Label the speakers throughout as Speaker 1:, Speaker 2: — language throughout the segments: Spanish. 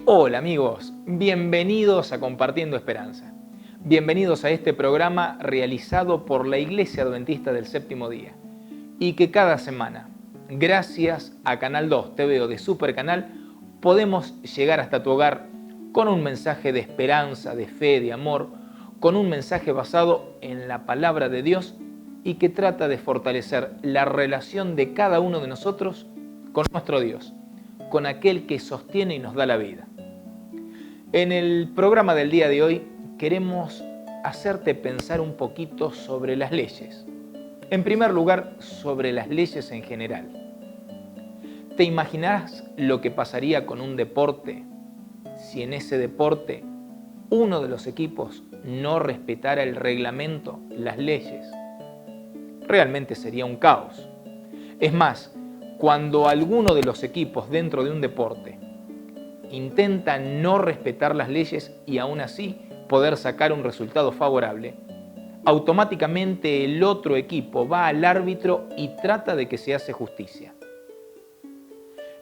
Speaker 1: Hola amigos, bienvenidos a Compartiendo Esperanza. Bienvenidos a este programa realizado por la Iglesia Adventista del Séptimo Día y que cada semana, gracias a Canal 2 TVO de Supercanal, podemos llegar hasta tu hogar con un mensaje de esperanza, de fe, de amor, con un mensaje basado en la palabra de Dios y que trata de fortalecer la relación de cada uno de nosotros con nuestro Dios, con aquel que sostiene y nos da la vida. En el programa del día de hoy queremos hacerte pensar un poquito sobre las leyes. En primer lugar, sobre las leyes en general. ¿Te imaginarás lo que pasaría con un deporte si en ese deporte uno de los equipos no respetara el reglamento, las leyes? Realmente sería un caos. Es más, cuando alguno de los equipos dentro de un deporte intenta no respetar las leyes y aún así poder sacar un resultado favorable, automáticamente el otro equipo va al árbitro y trata de que se hace justicia.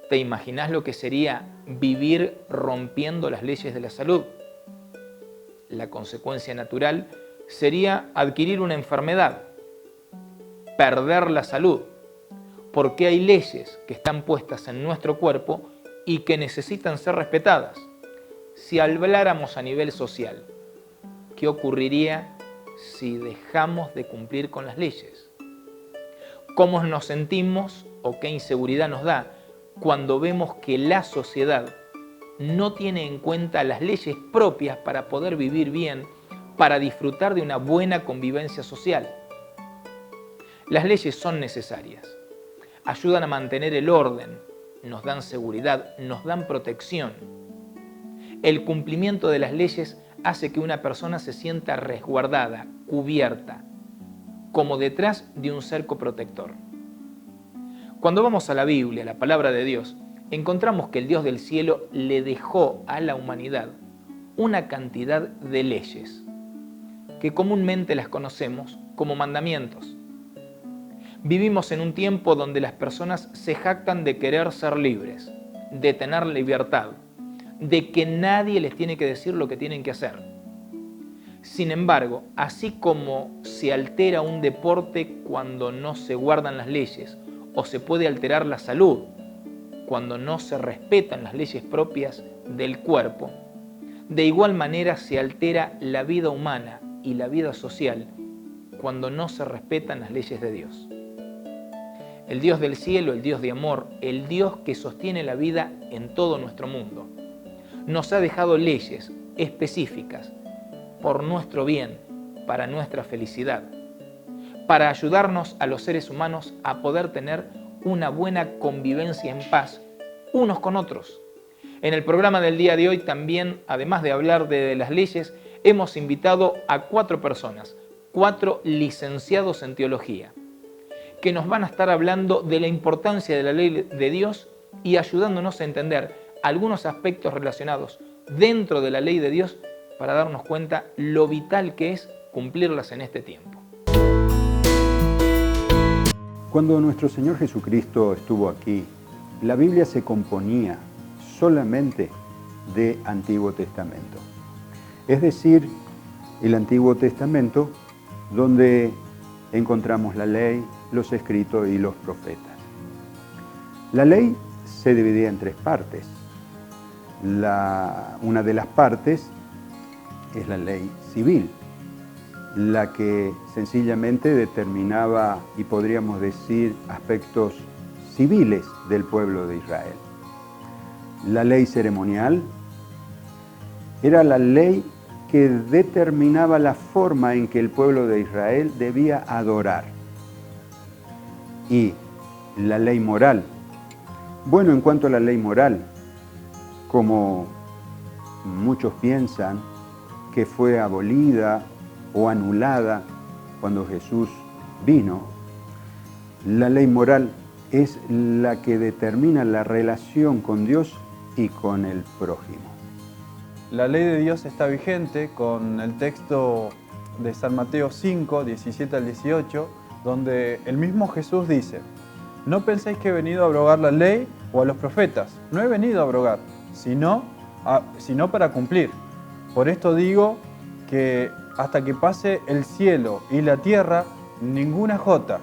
Speaker 1: ¿Te imaginas lo que sería vivir rompiendo las leyes de la salud? La consecuencia natural sería adquirir una enfermedad, perder la salud, porque hay leyes que están puestas en nuestro cuerpo y que necesitan ser respetadas. Si habláramos a nivel social, ¿qué ocurriría si dejamos de cumplir con las leyes? ¿Cómo nos sentimos o qué inseguridad nos da cuando vemos que la sociedad no tiene en cuenta las leyes propias para poder vivir bien, para disfrutar de una buena convivencia social? Las leyes son necesarias, ayudan a mantener el orden, nos dan seguridad, nos dan protección. El cumplimiento de las leyes hace que una persona se sienta resguardada, cubierta, como detrás de un cerco protector. Cuando vamos a la Biblia, la palabra de Dios, encontramos que el Dios del cielo le dejó a la humanidad una cantidad de leyes, que comúnmente las conocemos como mandamientos. Vivimos en un tiempo donde las personas se jactan de querer ser libres, de tener libertad, de que nadie les tiene que decir lo que tienen que hacer. Sin embargo, así como se altera un deporte cuando no se guardan las leyes, o se puede alterar la salud cuando no se respetan las leyes propias del cuerpo, de igual manera se altera la vida humana y la vida social cuando no se respetan las leyes de Dios. El Dios del cielo, el Dios de amor, el Dios que sostiene la vida en todo nuestro mundo, nos ha dejado leyes específicas por nuestro bien, para nuestra felicidad, para ayudarnos a los seres humanos a poder tener una buena convivencia en paz unos con otros. En el programa del día de hoy también, además de hablar de las leyes, hemos invitado a 4 personas, 4 licenciados en teología, que nos van a estar hablando de la importancia de la ley de Dios y ayudándonos a entender algunos aspectos relacionados dentro de la ley de Dios para darnos cuenta lo vital que es cumplirlas en este tiempo.
Speaker 2: Cuando nuestro Señor Jesucristo estuvo aquí, la Biblia se componía solamente de Antiguo Testamento. Es decir, el Antiguo Testamento donde encontramos la ley, los escritos y los profetas. La ley se dividía en 3 partes. Una de las partes es la ley civil, la que sencillamente determinaba, y podríamos decir, aspectos civiles del pueblo de Israel. La ley ceremonial era la ley que determinaba la forma en que el pueblo de Israel debía adorar. Y la ley moral. Bueno, en cuanto a la ley moral, como muchos piensan que fue abolida o anulada cuando Jesús vino, la ley moral es la que determina la relación con Dios y con el prójimo.
Speaker 3: La ley de Dios está vigente con el texto de San Mateo 5, 17 al 18, donde el mismo Jesús dice: no penséis que he venido a abrogar la ley o a los profetas. No he venido a abrogar, sino sino para cumplir. Por esto digo que hasta que pase el cielo y la tierra, ninguna jota,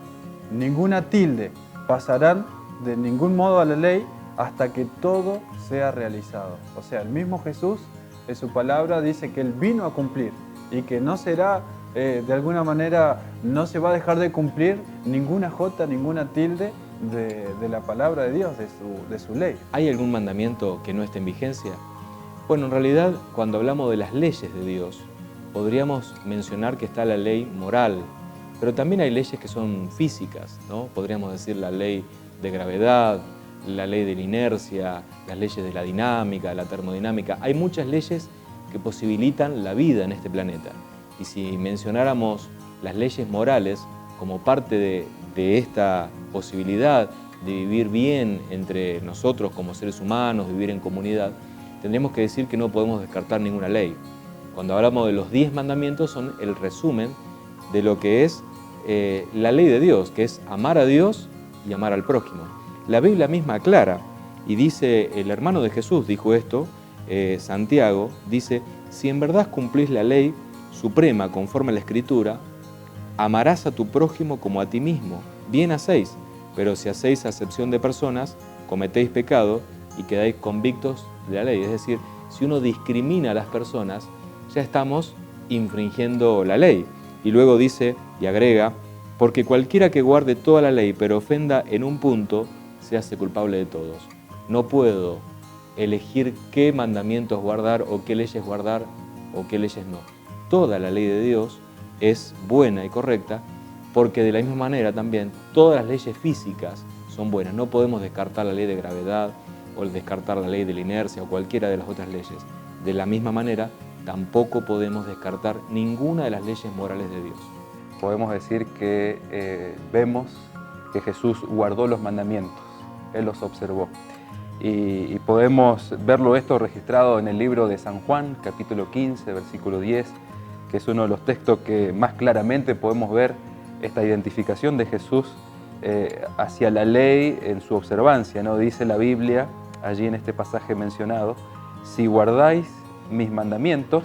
Speaker 3: ninguna tilde pasarán de ningún modo a la ley hasta que todo sea realizado. O sea, el mismo Jesús en su palabra dice que Él vino a cumplir y que no será, de alguna manera, no se va a dejar de cumplir ninguna jota, ninguna tilde de la palabra de Dios, de su ley.
Speaker 4: ¿Hay algún mandamiento que no esté en vigencia? Bueno, en realidad, cuando hablamos de las leyes de Dios, podríamos mencionar que está la ley moral, pero también hay leyes que son físicas, ¿no? Podríamos decir la ley de gravedad, la ley de la inercia, las leyes de la dinámica, la termodinámica. Hay muchas leyes que posibilitan la vida en este planeta. Y si mencionáramos las leyes morales como parte de esta posibilidad de vivir bien entre nosotros como seres humanos, vivir en comunidad, tendríamos que decir que no podemos descartar ninguna ley. Cuando hablamos de los 10 mandamientos son el resumen de lo que es la ley de Dios, que es amar a Dios y amar al prójimo. La Biblia misma aclara, y dice, el hermano de Jesús dijo esto, Santiago, dice, si en verdad cumplís la ley suprema conforme a la Escritura, amarás a tu prójimo como a ti mismo. Bien hacéis, pero si hacéis acepción de personas, cometéis pecado y quedáis convictos de la ley. Es decir, si uno discrimina a las personas, ya estamos infringiendo la ley. Y luego dice y agrega, porque cualquiera que guarde toda la ley pero ofenda en un punto, se hace culpable de todos. No puedo elegir qué mandamientos guardar o qué leyes guardar o qué leyes no. Toda la ley de Dios es buena y correcta porque de la misma manera también todas las leyes físicas son buenas. No podemos descartar la ley de gravedad o descartar la ley de la inercia o cualquiera de las otras leyes. De la misma manera tampoco podemos descartar ninguna de las leyes morales de Dios.
Speaker 5: Podemos decir que vemos que Jesús guardó los mandamientos, Él los observó. Y podemos verlo esto registrado en el libro de San Juan, capítulo 15, versículo 10, que es uno de los textos que más claramente podemos ver esta identificación de Jesús hacia la ley en su observancia, ¿no? Dice la Biblia, allí en este pasaje mencionado, si guardáis mis mandamientos,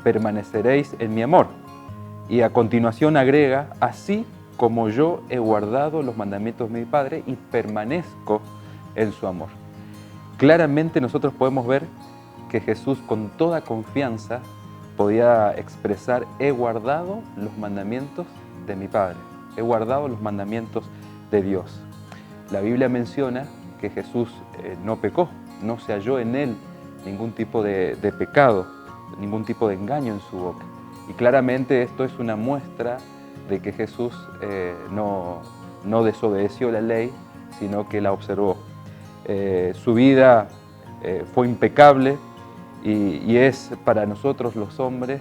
Speaker 5: permaneceréis en mi amor. Y a continuación agrega, así como yo he guardado los mandamientos de mi Padre y permanezco en su amor. Claramente nosotros podemos ver que Jesús con toda confianza podía expresar, he guardado los mandamientos de mi Padre, he guardado los mandamientos de Dios. La Biblia menciona que Jesús no pecó, no se halló en él ningún tipo de pecado, ningún tipo de engaño en su boca. Y claramente esto es una muestra de que Jesús no desobedeció la ley, sino que la observó. Su vida fue impecable y es para nosotros los hombres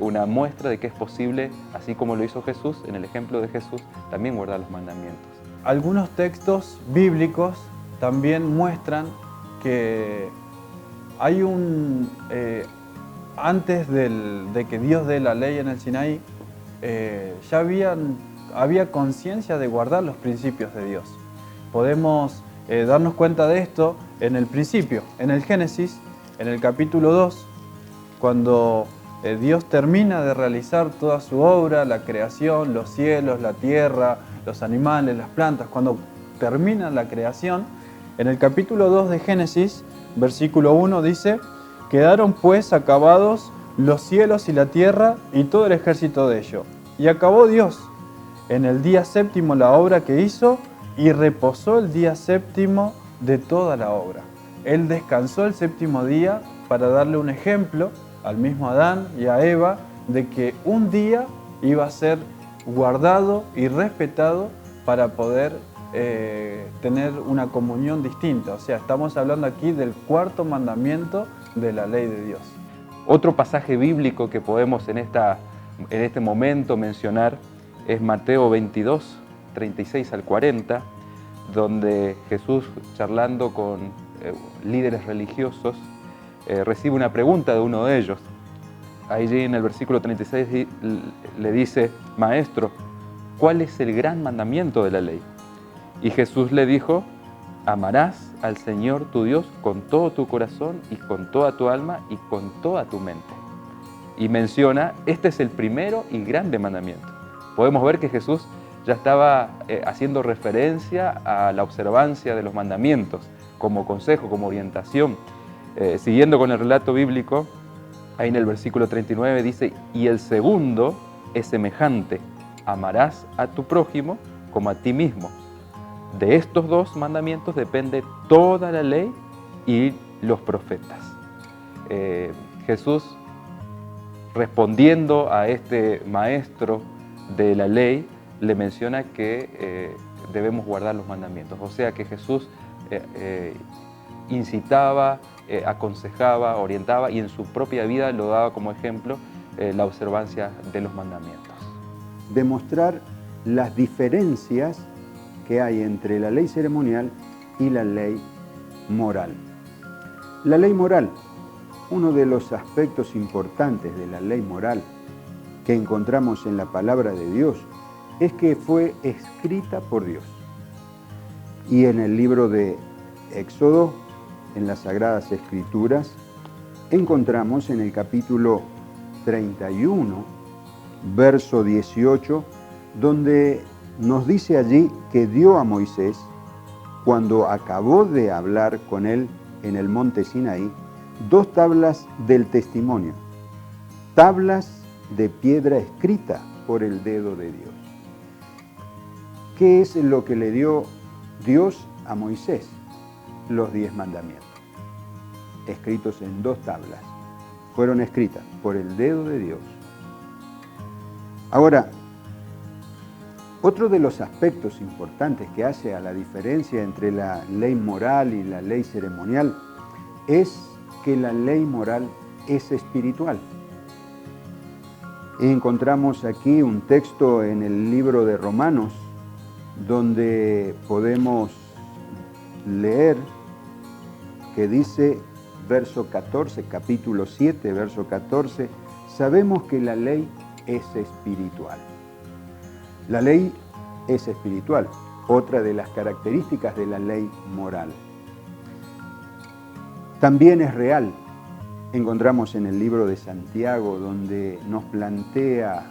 Speaker 5: una muestra de que es posible, así como lo hizo Jesús, en el ejemplo de Jesús, también guardar los mandamientos.
Speaker 3: Algunos textos bíblicos también muestran que hay antes de que Dios dé la ley en el Sinaí, ya había conciencia de guardar los principios de Dios. Podemos darnos cuenta de esto en el principio, en el Génesis, en el capítulo 2, cuando Dios termina de realizar toda su obra, la creación, los cielos, la tierra, los animales, las plantas, cuando termina la creación, en el capítulo 2 de Génesis, versículo 1 dice, quedaron pues acabados los cielos y la tierra y todo el ejército de ellos. Y acabó Dios en el día séptimo la obra que hizo y reposó el día séptimo de toda la obra. Él descansó el séptimo día para darle un ejemplo al mismo Adán y a Eva de que un día iba a ser guardado y respetado para poder tener una comunión distinta. O sea, estamos hablando aquí del cuarto mandamiento de la ley de Dios.
Speaker 5: Otro pasaje bíblico que podemos en este momento mencionar es Mateo 22, 36 al 40, donde Jesús, charlando con líderes religiosos, recibe una pregunta de uno de ellos. Allí en el versículo 36 le dice, Maestro, ¿cuál es el gran mandamiento de la ley? Y Jesús le dijo, amarás al Señor tu Dios con todo tu corazón y con toda tu alma y con toda tu mente. Y menciona, este es el primero y grande mandamiento. Podemos ver que Jesús ya estaba haciendo referencia a la observancia de los mandamientos como consejo, como orientación. Siguiendo con el relato bíblico, ahí en el versículo 39 dice, y el segundo es semejante, amarás a tu prójimo como a ti mismo. De estos dos mandamientos depende toda la ley y los profetas. Jesús, respondiendo a este maestro de la ley, le menciona que debemos guardar los mandamientos. O sea que Jesús incitaba, aconsejaba, orientaba y en su propia vida lo daba como ejemplo la observancia de los mandamientos.
Speaker 2: Demostrar las diferencias que hay entre la ley ceremonial y la ley moral. La ley moral, uno de los aspectos importantes de la ley moral que encontramos en la palabra de Dios es que fue escrita por Dios. Y en el libro de Éxodo, en las Sagradas Escrituras, encontramos en el capítulo 31, verso 18, donde nos dice allí que dio a Moisés, cuando acabó de hablar con él en el monte Sinaí, 2 tablas del testimonio, tablas de piedra escrita por el dedo de Dios. ¿Qué es lo que le dio Dios a Moisés? Los 10 mandamientos, escritos en 2 tablas. Fueron escritas por el dedo de Dios. Ahora, otro de los aspectos importantes que hace a la diferencia entre la ley moral y la ley ceremonial es que la ley moral es espiritual. Encontramos aquí un texto en el libro de Romanos donde podemos leer que dice, verso 14, capítulo 7, verso 14, sabemos que la ley es espiritual. La ley es espiritual, otra de las características de la ley moral. También es real. Encontramos en el libro de Santiago, donde nos plantea,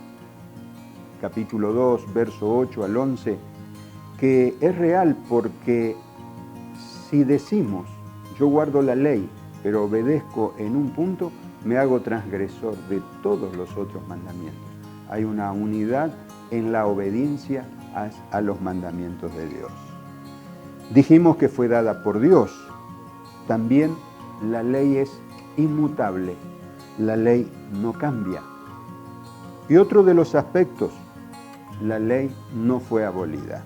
Speaker 2: capítulo 2, verso 8 al 11, que es real porque si decimos, yo guardo la ley, pero obedezco en un punto, me hago transgresor de todos los otros mandamientos. Hay una unidad en la obediencia a los mandamientos de Dios. Dijimos que fue dada por Dios. También la ley es inmutable. La ley no cambia. Y otro de los aspectos, la ley no fue abolida.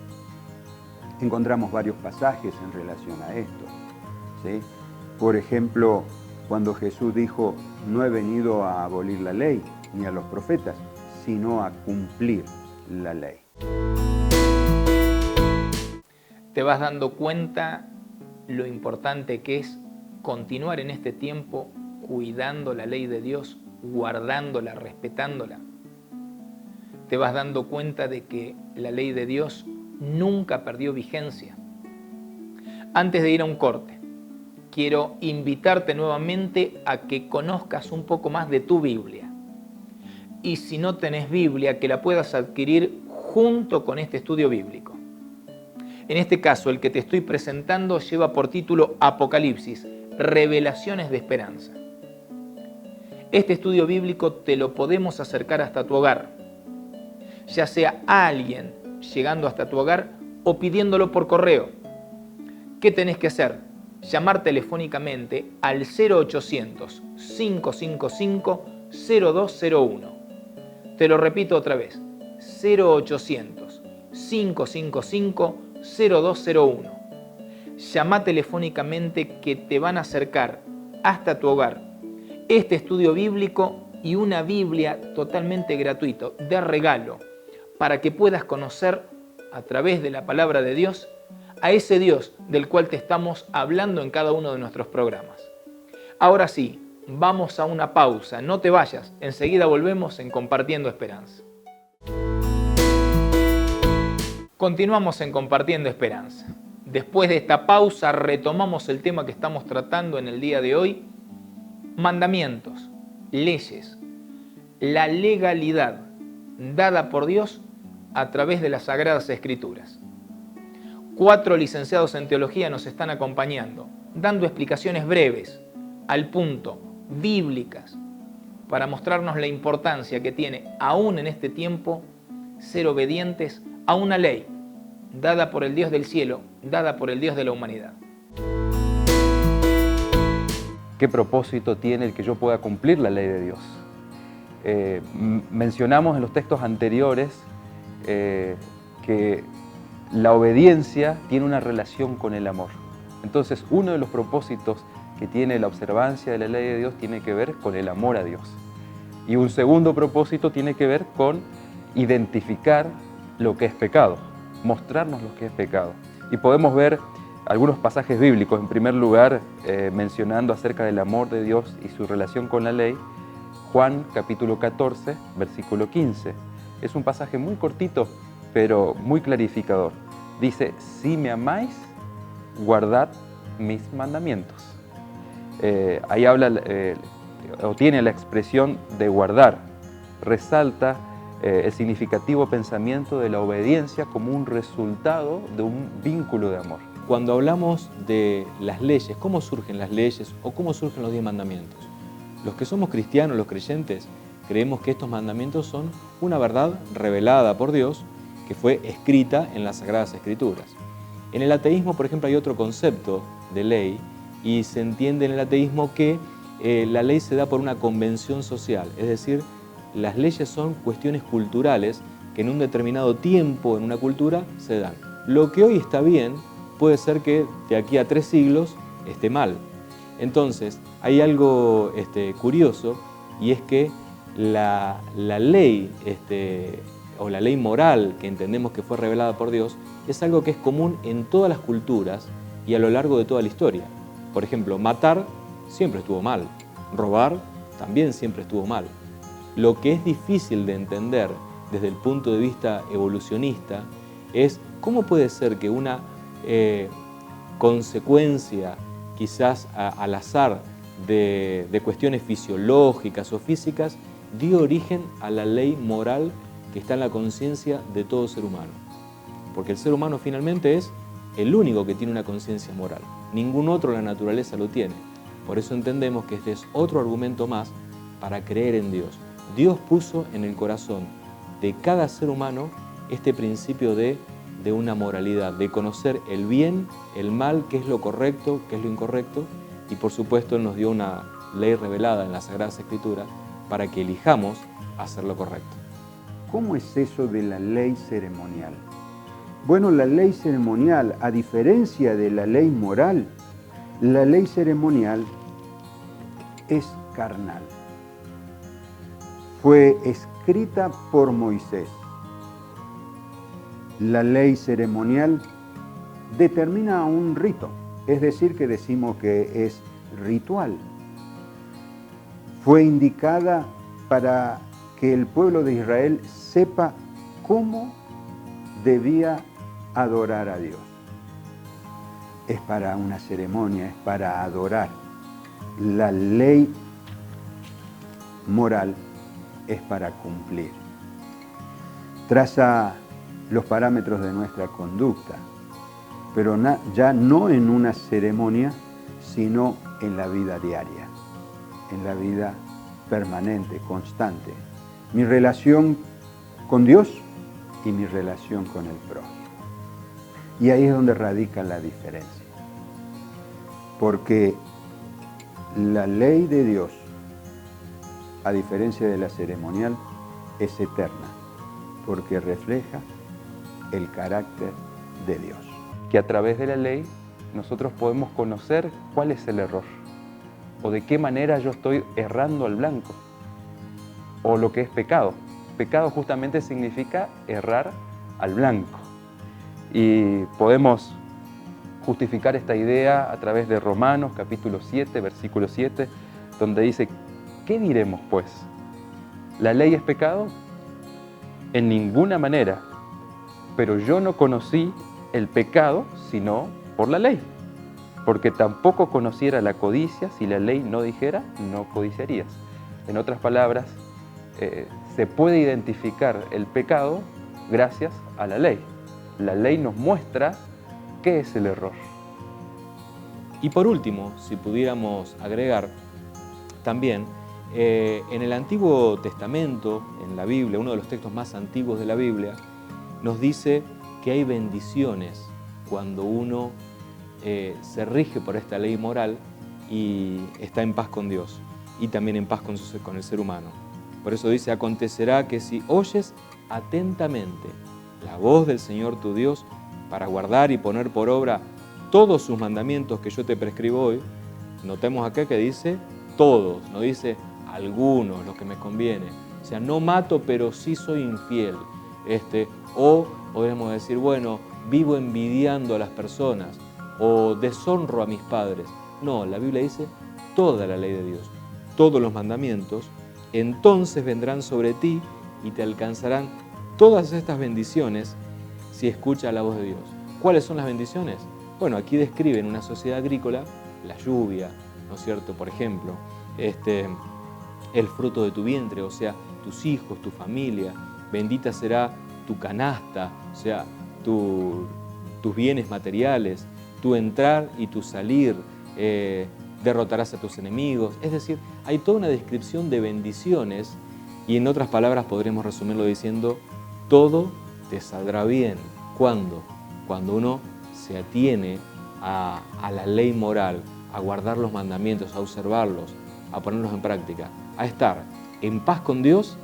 Speaker 2: Encontramos varios pasajes en relación a esto, ¿sí? Por ejemplo, cuando Jesús dijo, no he venido a abolir la ley ni a los profetas, sino a cumplir la ley.
Speaker 1: Te vas dando cuenta lo importante que es continuar en este tiempo cuidando la ley de Dios, guardándola, respetándola. Te vas dando cuenta de que la ley de Dios nunca perdió vigencia. Antes de ir a un corte, quiero invitarte nuevamente a que conozcas un poco más de tu Biblia. Y si no tenés Biblia, que la puedas adquirir junto con este estudio bíblico. En este caso, el que te estoy presentando lleva por título Apocalipsis, Revelaciones de Esperanza. Este estudio bíblico te lo podemos acercar hasta tu hogar, ya sea a alguien llegando hasta tu hogar o pidiéndolo por correo. ¿Qué tenés que hacer? Llamar telefónicamente al 0800-555-0201. Te lo repito otra vez, 0800-555-0201. Llama telefónicamente que te van a acercar hasta tu hogar este estudio bíblico y una Biblia totalmente gratuito, de regalo, para que puedas conocer a través de la palabra de Dios a ese Dios del cual te estamos hablando en cada uno de nuestros programas. Ahora sí, vamos a una pausa, no te vayas, enseguida volvemos en Compartiendo Esperanza. Continuamos en Compartiendo Esperanza. Después de esta pausa retomamos el tema que estamos tratando en el día de hoy, mandamientos, leyes, la legalidad dada por Dios a través de las Sagradas Escrituras. 4 licenciados en teología nos están acompañando, dando explicaciones breves, al punto, bíblicas, para mostrarnos la importancia que tiene, aún en este tiempo, ser obedientes a una ley dada por el Dios del cielo, dada por el Dios de la humanidad.
Speaker 5: ¿Qué propósito tiene el que yo pueda cumplir la ley de Dios? Mencionamos en los textos anteriores que la obediencia tiene una relación con el amor. Entonces, uno de los propósitos que tiene la observancia de la ley de Dios tiene que ver con el amor a Dios. Y un segundo propósito tiene que ver con identificar lo que es pecado, mostrarnos lo que es pecado. Y podemos ver algunos pasajes bíblicos, en primer lugar, mencionando acerca del amor de Dios y su relación con la ley. Juan capítulo 14, versículo 15. Es un pasaje muy cortito, pero muy clarificador. Dice, si me amáis, guardad mis mandamientos. Ahí habla, o tiene la expresión de guardar. Resalta el significativo pensamiento de la obediencia como un resultado de un vínculo de amor.
Speaker 4: Cuando hablamos de las leyes, ¿cómo surgen las leyes o cómo surgen los 10 mandamientos? Los que somos cristianos, los creyentes, creemos que estos mandamientos son una verdad revelada por Dios que fue escrita en las Sagradas Escrituras. En el ateísmo, por ejemplo, hay otro concepto de ley y se entiende en el ateísmo que la ley se da por una convención social, es decir, las leyes son cuestiones culturales que en un determinado tiempo en una cultura se dan. Lo que hoy está bien puede ser que de aquí a 3 siglos esté mal. Entonces, hay algo curioso y es que la ley o la ley moral que entendemos que fue revelada por Dios es algo que es común en todas las culturas y a lo largo de toda la historia. Por ejemplo, matar siempre estuvo mal, robar también siempre estuvo mal. Lo que es difícil de entender desde el punto de vista evolucionista es cómo puede ser que una consecuencia quizás al azar de cuestiones fisiológicas o físicas dio origen a la ley moral que está en la conciencia de todo ser humano. Porque el ser humano finalmente es el único que tiene una conciencia moral. Ningún otro en la naturaleza lo tiene. Por eso entendemos que este es otro argumento más para creer en Dios. Dios puso en el corazón de cada ser humano este principio de una moralidad, de conocer el bien, el mal, qué es lo correcto, qué es lo incorrecto, y por supuesto Él nos dio una ley revelada en las Sagradas Escrituras para que elijamos hacer lo correcto.
Speaker 2: ¿Cómo es eso de la ley ceremonial? Bueno, la ley ceremonial, a diferencia de la ley moral, la ley ceremonial es carnal. Fue escrita por Moisés. La ley ceremonial determina un rito, es decir, que decimos que es ritual. Fue indicada para que el pueblo de Israel sepa cómo debía adorar a Dios. Es para una ceremonia, es para adorar. La ley moral es para cumplir. Traza los parámetros de nuestra conducta, pero ya no en una ceremonia, sino en la vida diaria, en la vida permanente, constante. Mi relación con Dios y mi relación con el prójimo. Y ahí es donde radica la diferencia. Porque la ley de Dios, a diferencia de la ceremonial, es eterna, porque refleja el carácter de Dios.
Speaker 5: Que a través de la ley nosotros podemos conocer cuál es el error, o de qué manera yo estoy errando al blanco, o lo que es pecado. Pecado justamente significa errar al blanco. Y podemos justificar esta idea a través de Romanos capítulo 7, versículo 7, donde dice, ¿qué diremos pues? ¿La ley es pecado? En ninguna manera. Pero yo no conocí el pecado sino por la ley, porque tampoco conociera la codicia si la ley no dijera no codiciarías. En otras palabras, se puede identificar el pecado gracias a la ley. La ley nos muestra qué es el error.
Speaker 4: Y por último, si pudiéramos agregar también, en el Antiguo Testamento, en la Biblia, uno de los textos más antiguos de la Biblia, nos dice que hay bendiciones cuando uno se rige por esta ley moral y está en paz con Dios y también en paz con el ser humano. Por eso dice, acontecerá que si oyes atentamente la voz del Señor tu Dios para guardar y poner por obra todos sus mandamientos que yo te prescribo hoy, notemos acá que dice todos, no dice algunos, los que me conviene. O sea, no mato, pero sí soy infiel. O podríamos decir, bueno, vivo envidiando a las personas o deshonro a mis padres. No, la Biblia dice toda la ley de Dios, todos los mandamientos, entonces vendrán sobre ti y te alcanzarán todas estas bendiciones si escuchas la voz de Dios. ¿Cuáles son las bendiciones? Bueno, aquí describe en una sociedad agrícola la lluvia, ¿no es cierto? Por ejemplo, el fruto de tu vientre, o sea, tus hijos, tu familia, bendita será tu canasta, o sea, tus bienes materiales, tu entrar y tu salir, derrotarás a tus enemigos. Es decir, hay toda una descripción de bendiciones y en otras palabras podremos resumirlo diciendo, todo te saldrá bien. ¿Cuándo? Cuando uno se atiene a la ley moral, a guardar los mandamientos, a observarlos, a ponerlos en práctica, a estar en paz con Dios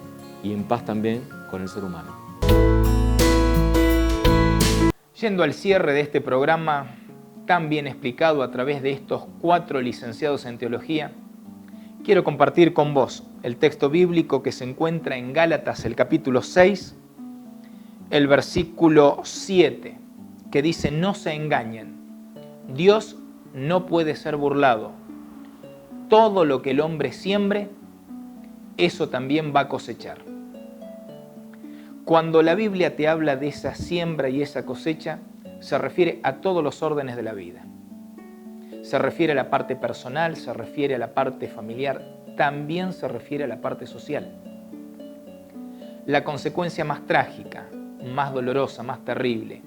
Speaker 4: y en paz también con el ser humano.
Speaker 1: Yendo al cierre de este programa, tan bien explicado a través de estos 4 licenciados en teología, quiero compartir con vos el texto bíblico que se encuentra en Gálatas, el capítulo 6, el versículo 7, que dice, no se engañen, Dios no puede ser burlado. Todo lo que el hombre siembre, eso también va a cosechar. Cuando la Biblia te habla de esa siembra y esa cosecha, se refiere a todos los órdenes de la vida. Se refiere a la parte personal, se refiere a la parte familiar, también se refiere a la parte social. La consecuencia más trágica, más dolorosa, más terrible,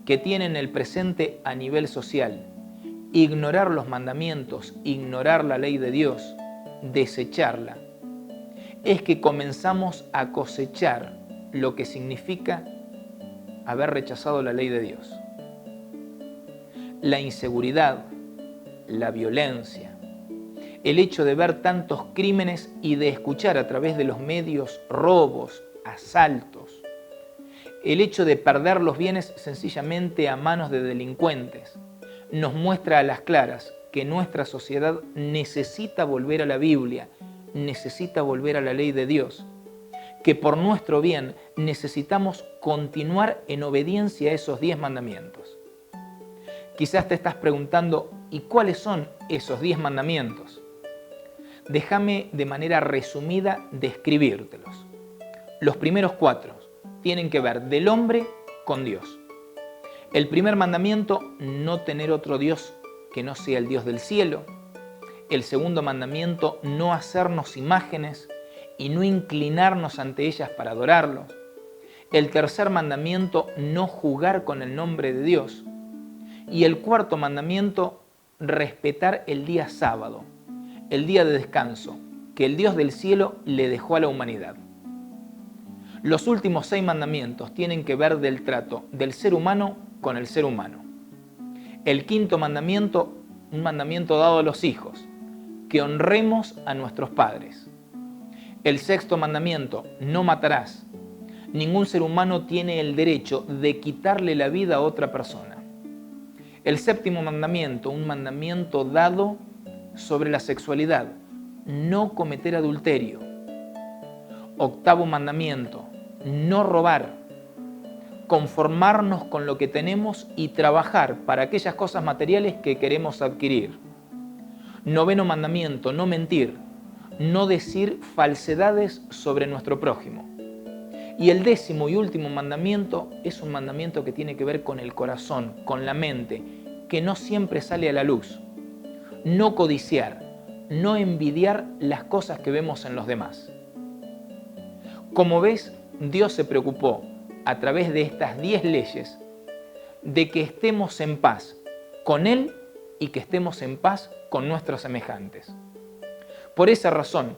Speaker 1: que tiene en el presente a nivel social, ignorar los mandamientos, ignorar la ley de Dios, desecharla, es que comenzamos a cosechar lo que significa haber rechazado la ley de Dios. La inseguridad, la violencia, el hecho de ver tantos crímenes y de escuchar a través de los medios robos, asaltos, el hecho de perder los bienes sencillamente a manos de delincuentes, nos muestra a las claras que nuestra sociedad necesita volver a la Biblia, necesita volver a la ley de Dios, que por nuestro bien necesitamos continuar en obediencia a esos 10 mandamientos. Quizás te estás preguntando, ¿y cuáles son esos 10 mandamientos? Déjame de manera resumida describírtelos. Los primeros 4 tienen que ver del hombre con Dios. El primer mandamiento, no tener otro Dios que no sea el Dios del cielo. El segundo mandamiento, no hacernos imágenes y no inclinarnos ante ellas para adorarlos. El tercer mandamiento, no jugar con el nombre de Dios. Y el cuarto mandamiento, respetar el día sábado, el día de descanso, que el Dios del cielo le dejó a la humanidad. Los últimos 6 mandamientos tienen que ver del trato del ser humano con el ser humano. El quinto mandamiento, un mandamiento dado a los hijos, que honremos a nuestros padres. El sexto mandamiento, no matarás. Ningún ser humano tiene el derecho de quitarle la vida a otra persona. El séptimo mandamiento, un mandamiento dado sobre la sexualidad, no cometer adulterio. Octavo mandamiento, no robar. Conformarnos con lo que tenemos y trabajar para aquellas cosas materiales que queremos adquirir. Noveno mandamiento, no mentir, no decir falsedades sobre nuestro prójimo. Y el décimo y último mandamiento es un mandamiento que tiene que ver con el corazón, con la mente, que no siempre sale a la luz. No codiciar, no envidiar las cosas que vemos en los demás. Como ves, Dios se preocupó a través de estas 10 leyes de que estemos en paz con Él y que estemos en paz con nuestros semejantes. Por esa razón,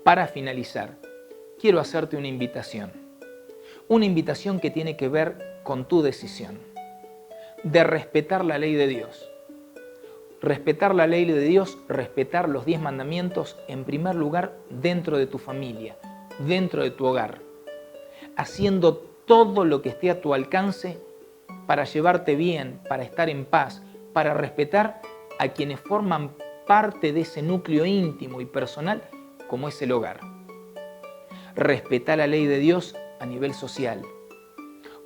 Speaker 1: para finalizar, quiero hacerte una invitación que tiene que ver con tu decisión de respetar la ley de Dios. Respetar la ley de Dios, respetar los 10 mandamientos, en primer lugar, dentro de tu familia, dentro de tu hogar, haciendo todo lo que esté a tu alcance para llevarte bien, para estar en paz, para respetar a quienes forman parte de ese núcleo íntimo y personal como es el hogar. Respetar la ley de Dios a nivel social,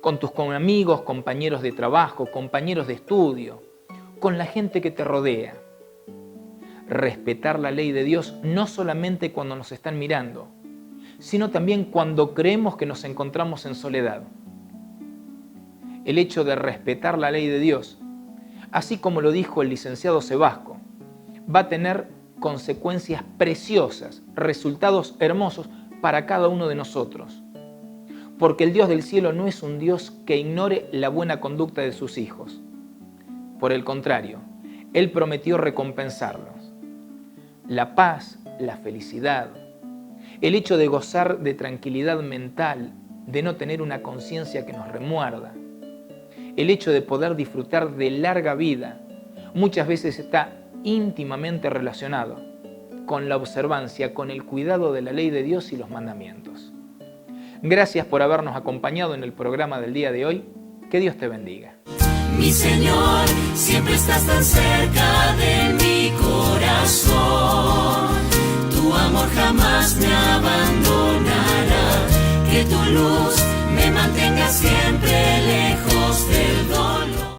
Speaker 1: con tus amigos, compañeros de trabajo, compañeros de estudio, con la gente que te rodea. Respetar la ley de Dios no solamente cuando nos están mirando, sino también cuando creemos que nos encontramos en soledad. El hecho de respetar la ley de Dios, así como lo dijo el licenciado Sebasco, va a tener consecuencias preciosas, resultados hermosos para cada uno de nosotros. Porque el Dios del cielo no es un Dios que ignore la buena conducta de sus hijos. Por el contrario, Él prometió recompensarlos. La paz, la felicidad, el hecho de gozar de tranquilidad mental, de no tener una conciencia que nos remuerda, el hecho de poder disfrutar de larga vida, muchas veces está íntimamente relacionado con la observancia, con el cuidado de la ley de Dios y los mandamientos. Gracias por habernos acompañado en el programa del día de hoy. Que Dios te bendiga.
Speaker 6: Mi Señor, siempre estás tan cerca de mi corazón. Tu amor jamás me abandona.